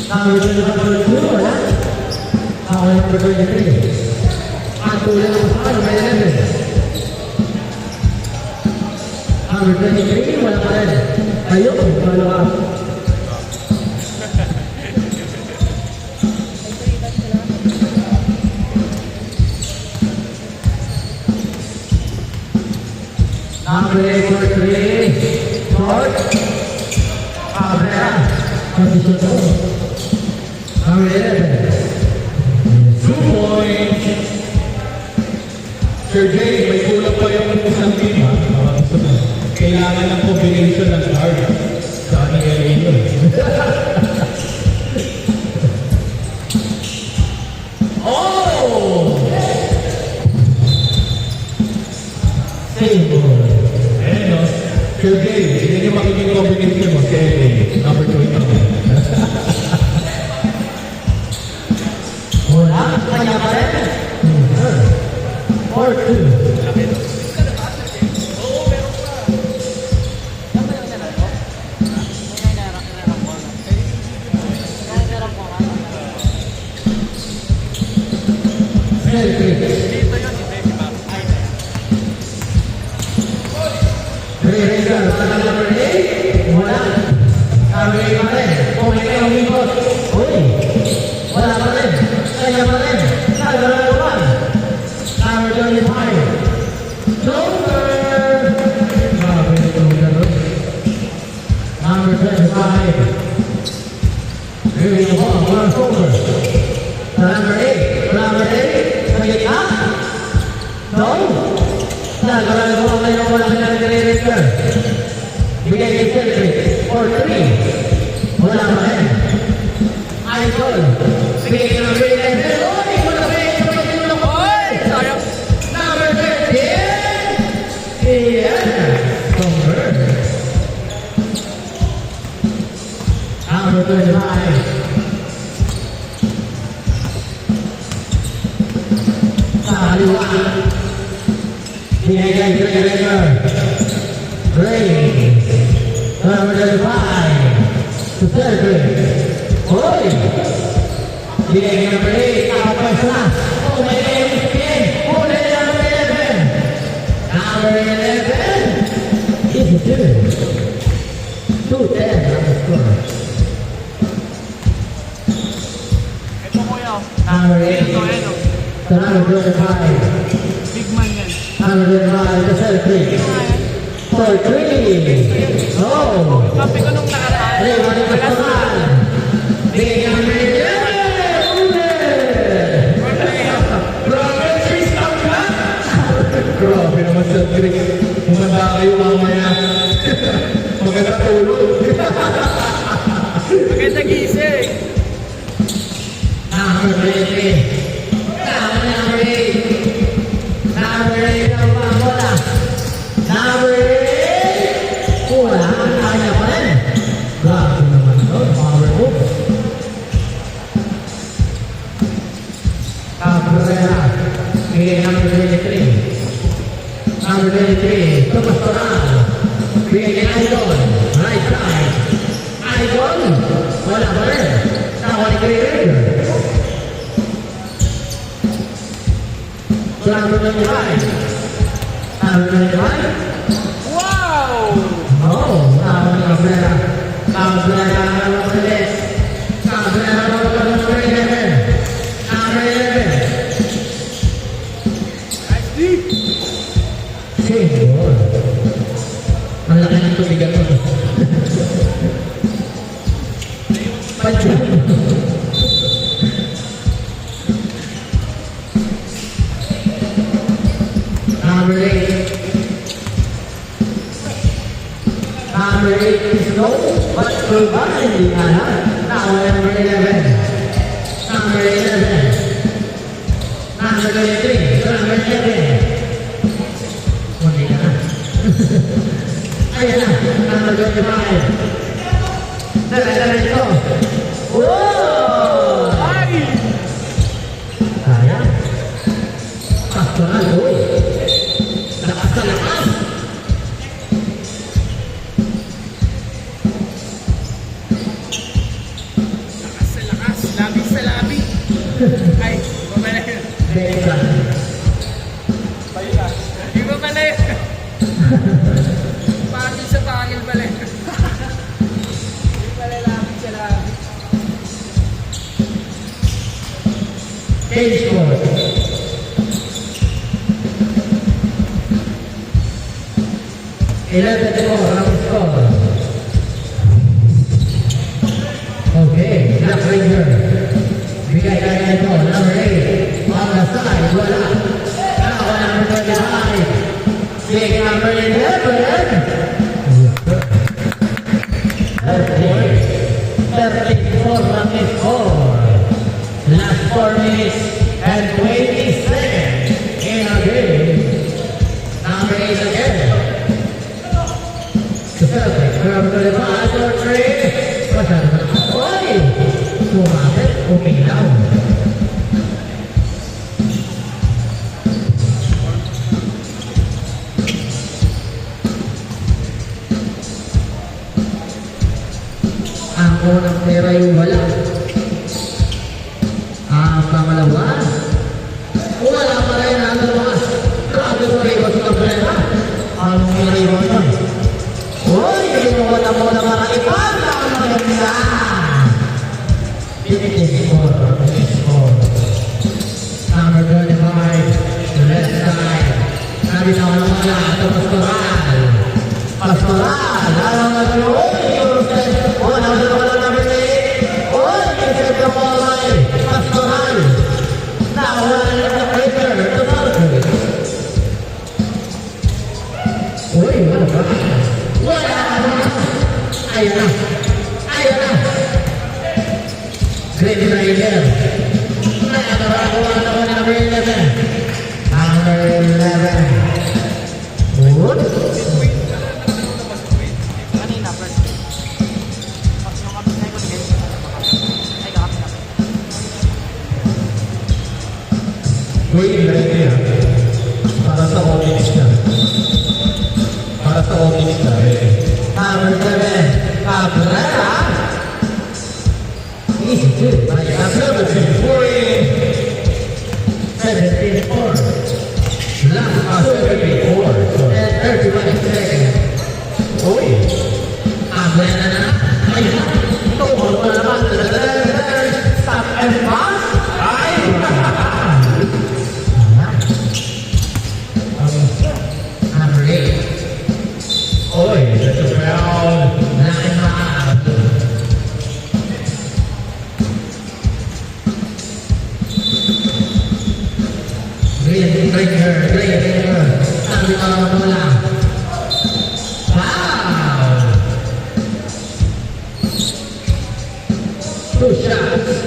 Number 22, wala. Number 23. Ang tuloy ng usapan, number 11. Number 23, wala pa rin. Ayun, wala. Number 43, short. Cabrera, position 2. Number 11. 2 points. Sir Jay, may kulang pa yung isang team ha. Kailangan ng combination ng card. Saan nga rin yun? Oh! Same ball. Eh no? Sir Jay, hindi niyo makikita combination mo. Kaya number 20. Wala, kanya pa rin. 4-2. Grabe naman sa Greek. Humanda kayo mamaya. Maganda tulog. Maganda gising. Number 20. Number 8. Number 8 ang pangbola. Number 8. Wala, kaya pa rin. Grabe naman doon. Power move. Cabrera. Number 23. Number 23, Tomas Toral. Bigyan Idol. Right side. Idol. Wala pa rin. Tawa ni Greer. Number 25. Number 25. Wow! Oh, tawa ni Cabrera. Cabrera ang ulit. Cabrera ang number 11. Number 11. Same ball. Ang laki ng tubigan mo. Pansin. Number 8. Number 8 is no, but provided the now number 11. Number 11. Number 23. Number 11. Ayan na, number 25. Dala-dala ito. Wow! Ay! Kaya. Pastoral, boy. Lakas na lakas. Lakas Ay, iba pala yun. Bacon. Iba pala yun. Pangil sa pangil pala yun. Hindi pala lapit sa lapit. Cage court. Eleven more ang score. Okay, Black Ranger. Bigay kaya ito, number 8. On the side, wala. Now, number 25. Big number 11. 34 lang is score. Last 4 minutes and 20 seconds in a game. Number 8 again. Celtic, from the left or three. Masyado na. Oy! Sumapit, okay lang. Ang unang pera yung wala. Ang pangalawa, wala pa rin ang dalawa. Grabe mo rin ba sa pera? Anong niliwan yun? Uy, kinuha mo na mga ipan na ang maganda. Pinitin ko, number 25, left side. Sabi na ako ng mga ito, pastoral. Pastoral, alam nga ito, uy, una na wala na bitin. Uy, kinisip ka po ay pastoral. Nawala na ng breaker, ito na. Uy, wala ba? Wala na! Ayun na! Ayun na! Green Rider! Nakakarakuha na ko number 11! Number 11! Good! Kanina, first game. Pag yung kami second game, ay kakapit na. Green Rider. Para sa audience niya. Para sa audience na Number 7, Cabrera. Easy too. 17-4. 17-4. Last 17-4. and 31 seconds. Uy. Cabrera na. Ayun na. Tuhol pa naman. Stop and pass. Ay! Number 8. Uy, that's a foul. Nine miles. Green Ringer. Sabi ko lang wala. Wow! 2 shots.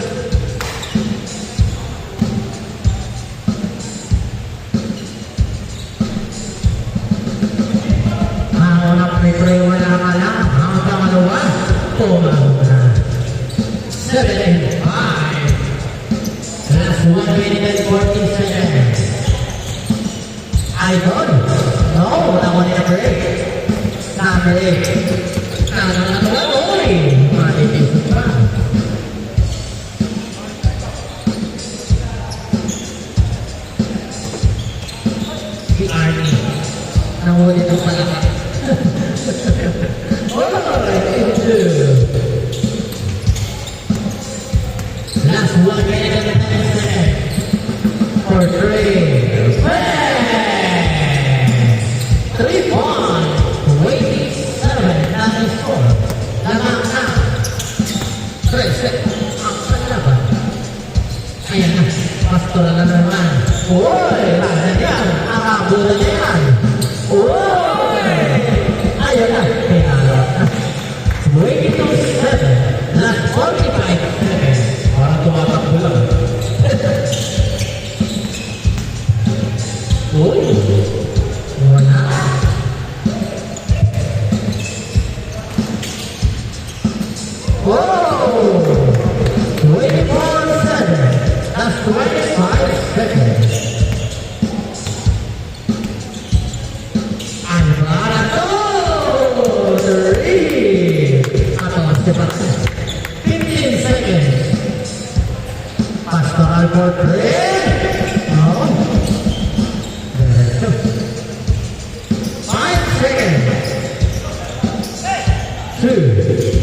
May pre wala ka lang. Ang pangalawa, pumahog na. 7-5. Last 1 minute and 40 seconds. Idol. No, wala ko na break. Number 8. Nangangawa, oy. Matitisip pa. Si Arnie. Nangulit ang palaka. Last 1 minute and 10 seconds. For 3. 3 points. 27 na ang score. Lamang na. 3 seconds. Ang kalaban. Ayan na. Pastoral na naman. Uy! Lasa niyan. Ang abulan niyan. Uy! Ayan na. Pinalo na. 22-7. Last 45 seconds. Parang tumatakbo lang. Uy! Wala. Wow! 24-7. That's 25 seconds. Ang barato! 3! Ato ang sepak. 15 seconds. Pastoral Number 3. Oh. Diretso. 5 seconds. 2.